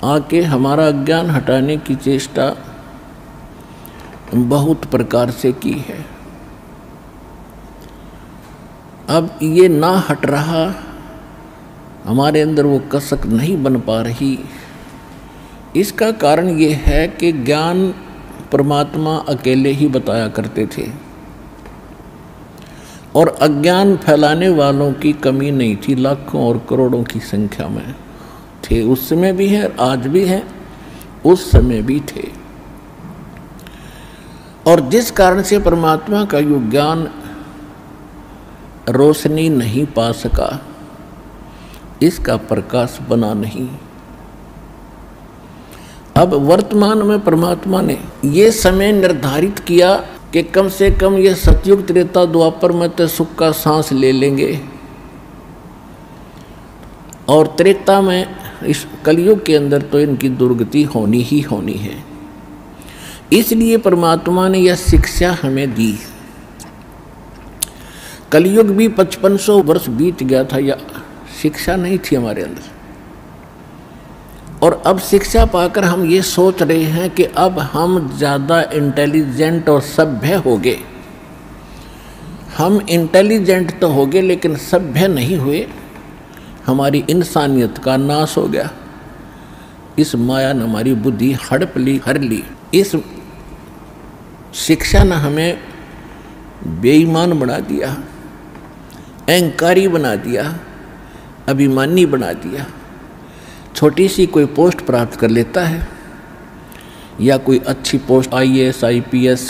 आके हमारा अज्ञान हटाने की चेष्टा बहुत प्रकार से की है। अब ये ना हट रहा, हमारे अंदर वो कसक नहीं बन पा रही। इसका कारण ये है कि ज्ञान परमात्मा अकेले ही बताया करते थे और अज्ञान फैलाने वालों की कमी नहीं थी, लाखों और करोड़ों की संख्या में थे। उस समय भी है, आज भी है, उस समय भी थे। और जिस कारण से परमात्मा का यो ज्ञान रोशनी नहीं पा सका, इसका प्रकाश बना नहीं। अब वर्तमान में परमात्मा ने ये समय निर्धारित किया कि कम से कम ये सतयुग त्रेता द्वापर में तो सुख का सांस ले लेंगे और त्रेता में इस कलयुग के अंदर तो इनकी दुर्गति होनी ही होनी है। इसलिए परमात्मा ने यह शिक्षा हमें दी। कलयुग भी 5500 वर्ष बीत गया था, या शिक्षा नहीं थी हमारे अंदर। और अब शिक्षा पाकर हम ये सोच रहे हैं कि अब हम ज़्यादा इंटेलिजेंट और सभ्य हो गए। हम इंटेलिजेंट तो हो गए लेकिन सभ्य नहीं हुए। हमारी इंसानियत का नाश हो गया। इस माया ने हमारी बुद्धि हड़प ली, हर ली। इस शिक्षा ने हमें बेईमान बना दिया, अहंकारी बना दिया, अभिमानी बना दिया। छोटी सी कोई पोस्ट प्राप्त कर लेता है या कोई अच्छी पोस्ट IAS IPS,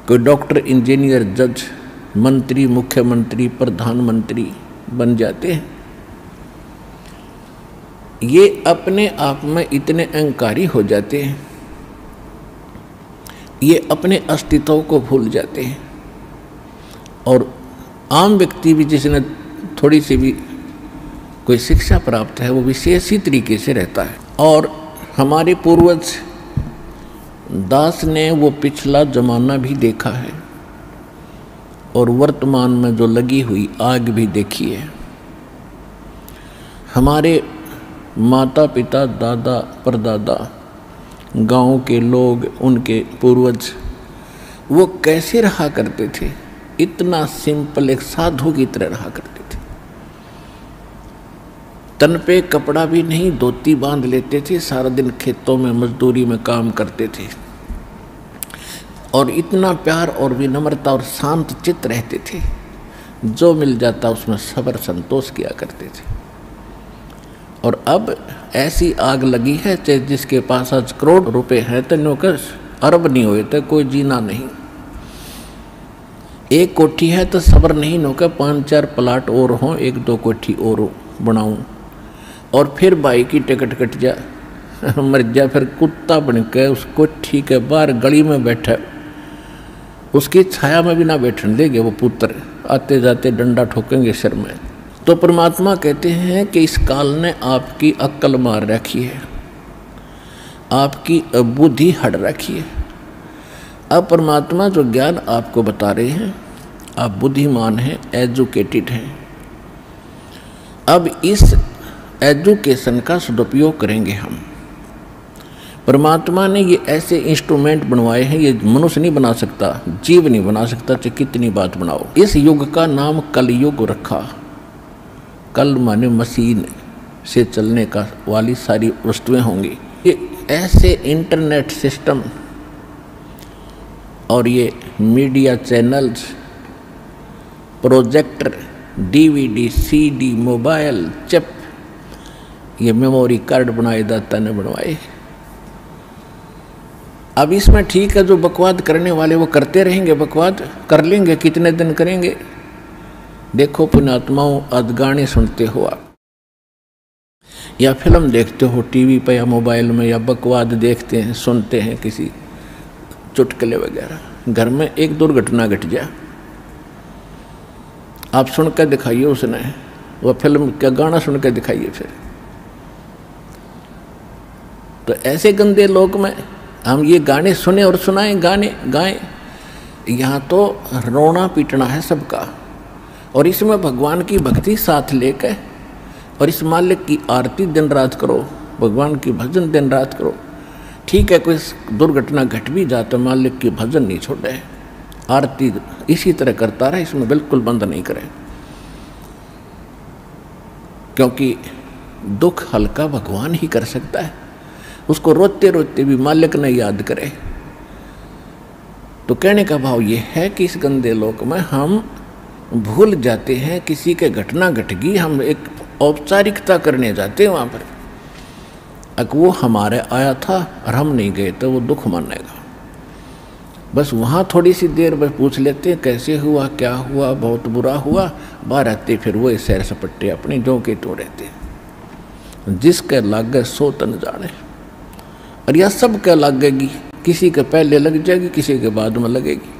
कोई डॉक्टर, इंजीनियर, जज, मंत्री, मुख्यमंत्री, प्रधानमंत्री बन जाते हैं। ये अपने आप में इतने अहंकारी हो जाते हैं, ये अपने अस्तित्व को भूल जाते हैं। और आम व्यक्ति भी जिसने थोड़ी सी भी कोई शिक्षा प्राप्त है, वो विशेष ही तरीके से रहता है। और हमारे पूर्वज दास ने वो पिछला जमाना भी देखा है और वर्तमान में जो लगी हुई आग भी देखी है। हमारे माता पिता, दादा, परदादा, गांव के लोग, उनके पूर्वज, वो कैसे रहा करते थे? इतना सिंपल, एक साधु की तरह रहा करते थे। तन पे कपड़ा भी नहीं, धोती बांध लेते थे, सारा दिन खेतों में मजदूरी में काम करते थे और इतना प्यार और विनम्रता और शांत चित्त रहते थे। जो मिल जाता उसमें सब्र संतोष किया करते थे। और अब ऐसी आग लगी है, चाहे जिसके पास आज करोड़ रुपए हैं तो नौकर अरब नहीं हुए तो कोई जीना नहीं। एक कोठी है तो सब्र नहीं नौकर 5-4 प्लाट और हों, 1-2 कोठी और बनाऊं और फिर भाई की टिकट कट जा, मर जा, फिर कुत्ता बन के उस कोठी के बाहर गली में बैठा, उसकी छाया में भी ना बैठने देंगे वो पुत्र, आते जाते डंडा ठोकेंगे सिर में। तो परमात्मा कहते हैं कि इस काल ने आपकी अक्ल मार रखी है, आपकी बुद्धि हट रखी है। अब परमात्मा जो ज्ञान आपको बता रहे हैं, आप बुद्धिमान हैं, एजुकेटेड हैं। अब इस एजुकेशन का सदुपयोग करेंगे हम। परमात्मा ने ये ऐसे इंस्ट्रूमेंट बनवाए हैं, ये मनुष्य नहीं बना सकता, जीव नहीं बना सकता, चाहे कितनी बात बनाओ। इस युग का नाम कलयुग रखा। कल माने मशीन से चलने का वाली सारी वस्तुएं होंगी। ये ऐसे इंटरनेट सिस्टम और ये media channels, projector, DVD, CD, mobile, chip, ये मेमोरी कार्ड बनाए दाता ने बनवाए। अब इसमें ठीक है, जो बकवाद करने वाले वो करते रहेंगे, बकवाद कर लेंगे, कितने दिन करेंगे। देखो पुण्यात्माओं, आज गाने सुनते हो आप या फिल्म देखते हो टीवी पर या मोबाइल में, या बकवाद देखते हैं, सुनते हैं किसी चुटकुले वगैरह। घर में एक दुर्घटना घट जाए, आप सुन कर दिखाइए उसने, वह फिल्म का गाना सुन कर दिखाइए। फिर तो ऐसे गंदे लोक में हम ये गाने सुने और सुनाएं, गाने गाएं। यहाँ तो रोना पीटना है सबका, और इसमें भगवान की भक्ति साथ लेकर और इस मालिक की आरती दिन रात करो। भगवान की भजन दिन रात करो। ठीक है, कोई दुर्घटना घट भी जाए तो मालिक की भजन नहीं छोड़े, आरती इसी तरह करता रहे, इसमें बिल्कुल बंद नहीं करे, क्योंकि दुख हल्का भगवान ही कर सकता है। उसको रोते रोते भी मालिक ने याद करे। तो कहने का भाव ये है कि इस गंदे लोक में हम भूल जाते हैं, किसी के घटना घट गई, हम एक औपचारिकता करने जाते हैं वहाँ पर। अगर वो हमारे आया था और हम नहीं गए तो वो दुख मानेगा। बस वहाँ थोड़ी सी देर बस पूछ लेते हैं कैसे हुआ, क्या हुआ, बहुत बुरा हुआ, बाहर आते फिर वो सैर सपट्टे अपने जो के तो रहते हैं। जिसके लागे सो तन जाने, और यह सब क्या लगेगी, किसी के पहले लग जाएगी, किसी के बाद में लगेगी।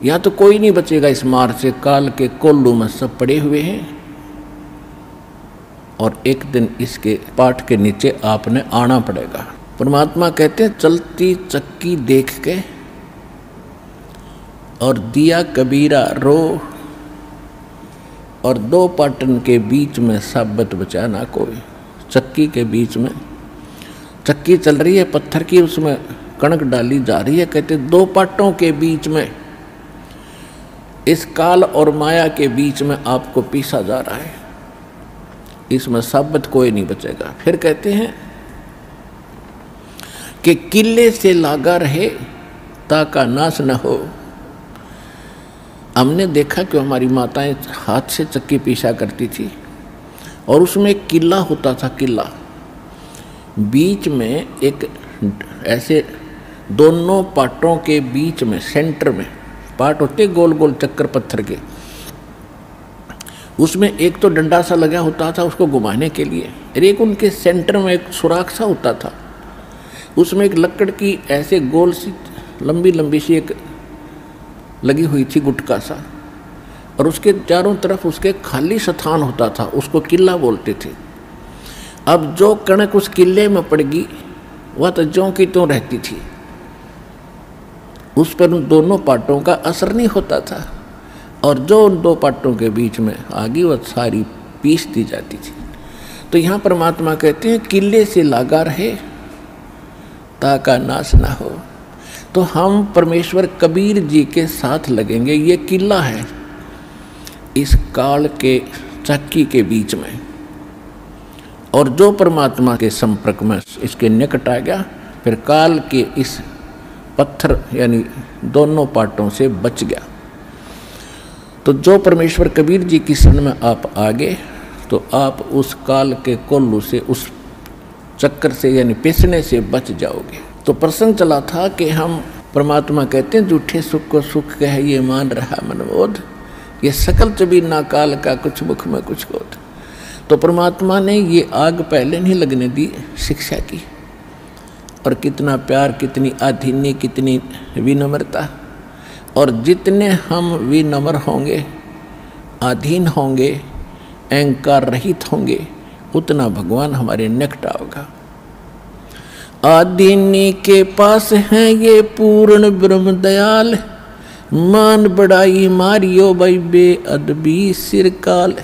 या तो कोई नहीं बचेगा इस मार से, काल के कोल्लू में सब पड़े हुए हैं, और एक दिन इसके पाठ के नीचे आपने आना पड़ेगा। परमात्मा कहते हैं चलती चक्की देख के और दिया कबीरा रो, और दो पाटन के बीच में साबत बचा ना कोई। चक्की के बीच में चक्की चल रही है पत्थर की, उसमें कणक डाली जा रही है। कहते दो पाटों के बीच में, इस काल और माया के बीच में आपको पीसा जा रहा है, इसमें साबित कोई नहीं बचेगा। फिर कहते हैं कि किले से लागा रहे ताका नाश न हो। हमने देखा कि हमारी माताएं हाथ से चक्की पीसा करती थी, और उसमें एक किला होता था। किला बीच में एक ऐसे दोनों पाटों के बीच में सेंटर में पाट होते गोल गोल चक्कर पत्थर के, उसमें एक तो डंडा सा लगा होता था उसको घुमाने के लिए, और एक उनके सेंटर में एक सुराख सा होता था, उसमें एक लकड़ की ऐसे गोल सी लंबी लंबी सी एक लगी हुई थी गुटका सा, और उसके चारों तरफ उसके खाली स्थान होता था, उसको किला बोलते थे। अब जो कणक उस किले में पड़ गई वह तो ज्यों की त्यों रहती थी, उस पर उन दोनों पाटों का असर नहीं होता था, और जो उन दो पाटों के बीच में आगे वह सारी पीस दी जाती थी। तो यहाँ परमात्मा कहते हैं किले से लागा रहे ताका नाश ना हो। तो हम परमेश्वर कबीर जी के साथ लगेंगे। ये किला है इस काल के चक्की के बीच में, और जो परमात्मा के संपर्क में इसके निकट आ गया फिर काल के इस पत्थर यानी दोनों पाटों से बच गया। तो जो परमेश्वर कबीर जी की शरण में आप आ गए तो आप उस काल के कोल्लू से, उस चक्कर से यानी पिसने से बच जाओगे। तो प्रसंग चला था कि हम परमात्मा कहते हैं झूठे सुख को सुख कह ये मान रहा मनबोध, ये सकल चबी ना काल का कुछ मुख में कुछ क्रोध। तो परमात्मा ने ये आग पहले नहीं लगने दी शिक्षा की, और कितना प्यार, कितनी आधीन्य, कितनी विनम्रता। और जितने हम विनम्र होंगे, आधीन होंगे, अहंकार रहित होंगे, उतना भगवान हमारे निकट आओगा। आधीन्य के पास हैं ये पूर्ण ब्रह्म दयाल, मान बढ़ाई मारियो भाई बेअदबी सिरकाल।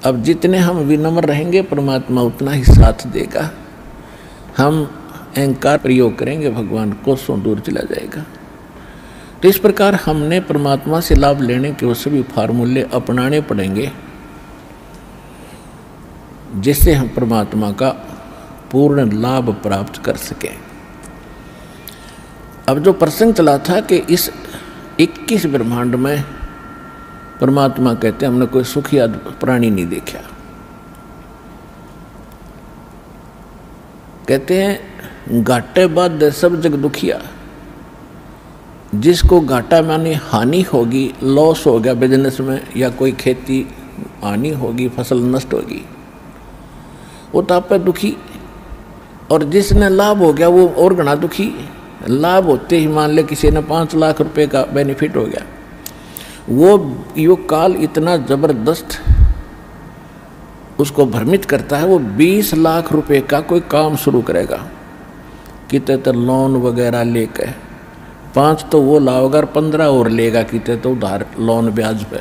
अब जितने हम विनम्र रहेंगे परमात्मा उतना ही साथ देगा। हम अहंकार प्रयोग करेंगे भगवान कोसों दूर चला जाएगा। तो इस प्रकार हमने परमात्मा से लाभ लेने के वो सभी फार्मूले अपनाने पड़ेंगे जिससे हम परमात्मा का पूर्ण लाभ प्राप्त कर सकें। अब जो प्रसंग चला था कि इस 21 ब्रह्मांड में परमात्मा कहते हैं हमने कोई सुखी प्राणी नहीं देखा। कहते हैं घाटे बाद सब जग दुखिया। जिसको घाटा माने हानि होगी, लॉस हो गया बिजनेस में, या कोई खेती हानि होगी, फसल नष्ट होगी, वो तो आप पे दुखी। और जिसने लाभ हो गया वो और घना दुखी। लाभ होते ही मान ले किसी ने 5 लाख रुपए का बेनिफिट हो गया, वो यो काल इतना जबरदस्त उसको भ्रमित करता है, वो 20 लाख रुपए का कोई काम शुरू करेगा, कितने तो लोन वगैरह लेकर 5 तो वो लाओगा और 15 और लेगा, कितने तो उधार लोन ब्याज पे।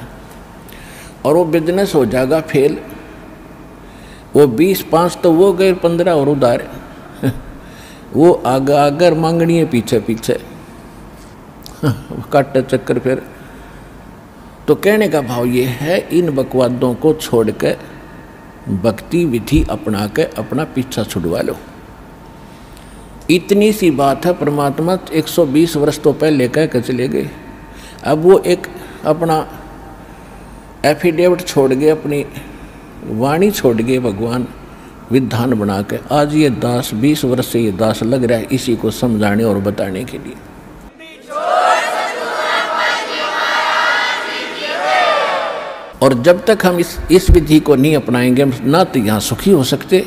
और वो बिजनेस हो जाएगा फेल। वो 20-5 तो वो गए, 15 और उधार। वो आगर मांगनी है पीछे पीछे काटे चक्कर। फिर तो कहने का भाव ये है, इन बकवादों को छोड़ के भक्ति विधि अपना के अपना पीछा छुड़वा लो। इतनी सी बात है। परमात्मा 120 वर्ष तो पहले कह के चले गए। अब वो एक अपना एफिडेविट छोड़ गए, अपनी वाणी छोड़ गए भगवान विधान बना के। आज ये दास 20 वर्ष से ये दास लग रहा है इसी को समझाने और बताने के लिए। और जब तक हम इस विधि को नहीं अपनाएंगे, हम ना तो यहाँ सुखी हो सकते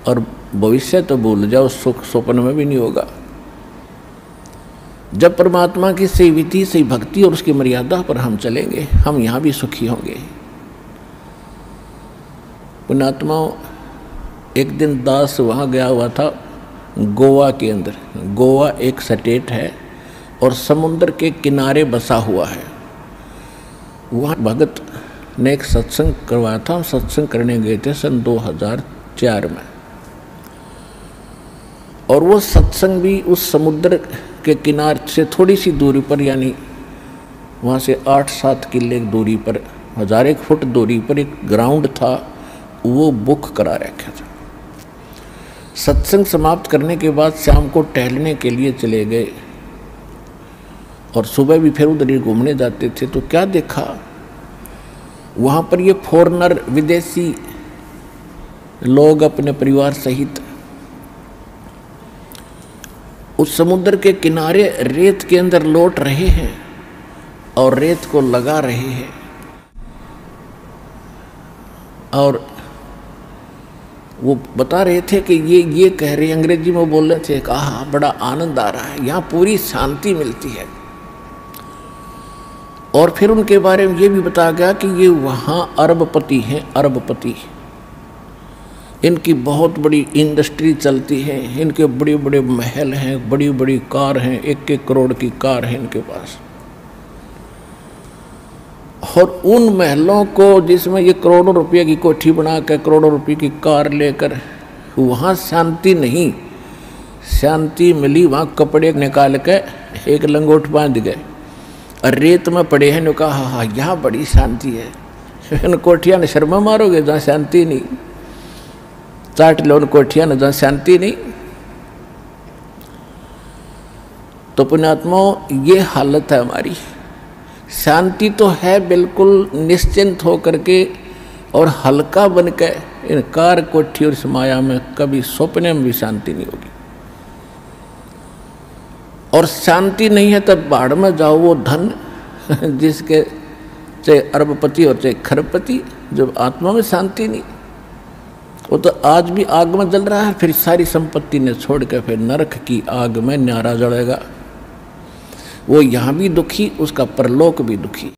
और भविष्य तो भूल जाओ, सुख स्वप्न में भी नहीं होगा। जब परमात्मा की सही विधि, सही भक्ति और उसकी मर्यादा पर हम चलेंगे, हम यहाँ भी सुखी होंगे। पुण्यात्माओं, एक दिन दास वहाँ गया हुआ था गोवा के अंदर। गोवा एक स्टेट है और समुद्र के किनारे बसा हुआ है। वहाँ भगत ने एक सत्संग करवाया था। हम सत्संग करने गए थे सन 2004 में। और वो सत्संग भी उस समुद्र के किनारे से थोड़ी सी दूरी पर, यानी वहाँ से 8-7 किले दूरी पर, 1000 फुट दूरी पर एक ग्राउंड था, वो बुक करा रखा था। सत्संग समाप्त करने के बाद शाम को टहलने के लिए चले गए और सुबह भी फिर उधर ही घूमने जाते थे। तो क्या देखा, वहाँ पर ये फॉरेनर, विदेशी लोग अपने परिवार सहित उस समुद्र के किनारे रेत के अंदर लौट रहे हैं और रेत को लगा रहे हैं। और वो बता रहे थे कि ये कह रहे, अंग्रेजी में बोल रहे थे, कहा बड़ा आनंद आ रहा है, यहाँ पूरी शांति मिलती है। और फिर उनके बारे में ये भी बताया गया कि ये वहाँ अरबपति हैं, अरबपति। इनकी बहुत बड़ी इंडस्ट्री चलती है, इनके बड़े बड़े महल हैं, बड़ी बड़ी कार हैं, 1-1 करोड़ की कार है इनके पास। और उन महलों को, जिसमें ये करोड़ों रुपये की कोठी बना कर, करोड़ों रुपये की कार लेकर, वहाँ शांति नहीं। शांति मिली वहाँ कपड़े निकाल के एक लंगोट बांध गए और रेत में पड़े हैं। ने कहा हाँ यहाँ बड़ी शांति है। इन कोठिया ने शर्मा मारोगे जहाँ शांति नहीं, चाट लो उन कोठिया ने जहाँ शांति नहीं। तो पुण्यात्माओं, ये हालत है हमारी। शांति तो है बिल्कुल निश्चिंत हो करके और हल्का बन के, इन कार कोठी और इस माया में कभी सपने में भी शांति नहीं होगी। और शांति नहीं है तब बाढ़ में जाओ, वो धन जिसके चाहे अरबपति और चाहे खरबपति, जब आत्मा में शांति नहीं, वो तो आज भी आग में जल रहा है, फिर सारी संपत्ति ने छोड़ के फिर नरक की आग में न्यारा जलेगा। वो यहाँ भी दुखी, उसका परलोक भी दुखी।